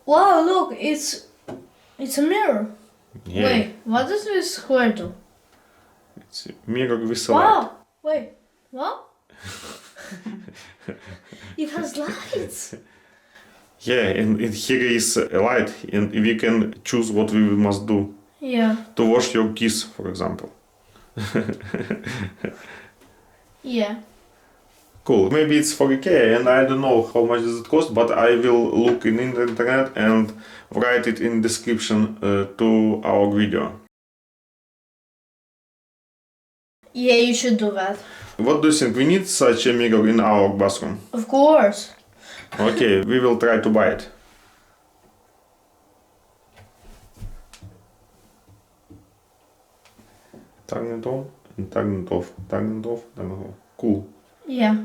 Wow, look, it's a mirror. Yeah, Wait, what does this square do? it's a mirror with a light. Wow, wait, what? It has lights. Yeah, and here is a light, and we can choose what we must do. Yeah. To wash your keys, for example. Yeah. Cool. Maybe it's for IKEA, and I don't know how much does it cost, but I will look in the internet and write it in description to our video. Yeah, you should do that. What do you think? We need such a mirror in our bathroom? Of course. Okay, we will try to buy it. Turn it on and turn it off. Turn it off, turn it off. Cool. Yeah.